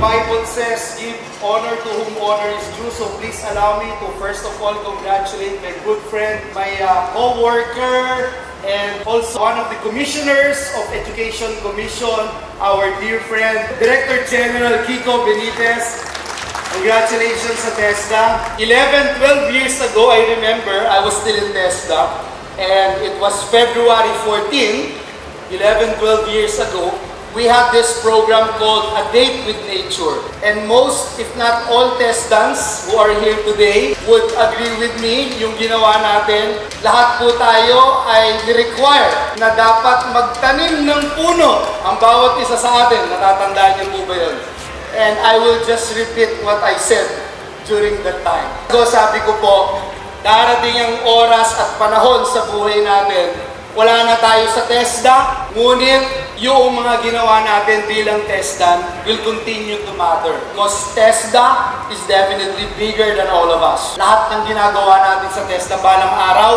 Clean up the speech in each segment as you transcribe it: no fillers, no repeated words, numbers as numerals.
Bible says, give honor to whom honor is due. So please allow me to first of all congratulate my good friend, my co-worker, and also one of the commissioners of Education Commission, our dear friend, Director General Kiko Benitez. Congratulations sa TESDA. 11, 12 years ago, I remember, I was still in TESDA. And it was February 14, 11, 12 years ago, we had this program called A Date with Nature. And most, if not all TESDANs who are here today would agree with me, yung ginawa natin, lahat po tayo ay require na dapat magtanim ng puno ang bawat isa sa atin. Natatandaan niyo po ba yun? And I will just repeat what I said during that time. So sabi ko po, darating ang oras at panahon sa buhay natin, wala na tayo sa TESDA, ngunit yung mga ginawa natin bilang TESDAN will continue to matter. Because TESDA is definitely bigger than all of us. Lahat ng ginagawa natin sa TESDA balang araw,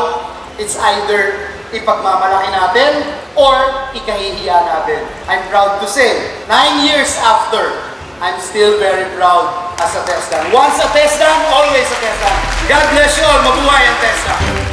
it's either ipagmamalaki natin or ikahihiya natin. I'm proud to say, 9 years after, I'm still very proud as a TESDAN. Once a TESDAN, always a TESDAN. God bless you all. Mabuhay ang TESDA.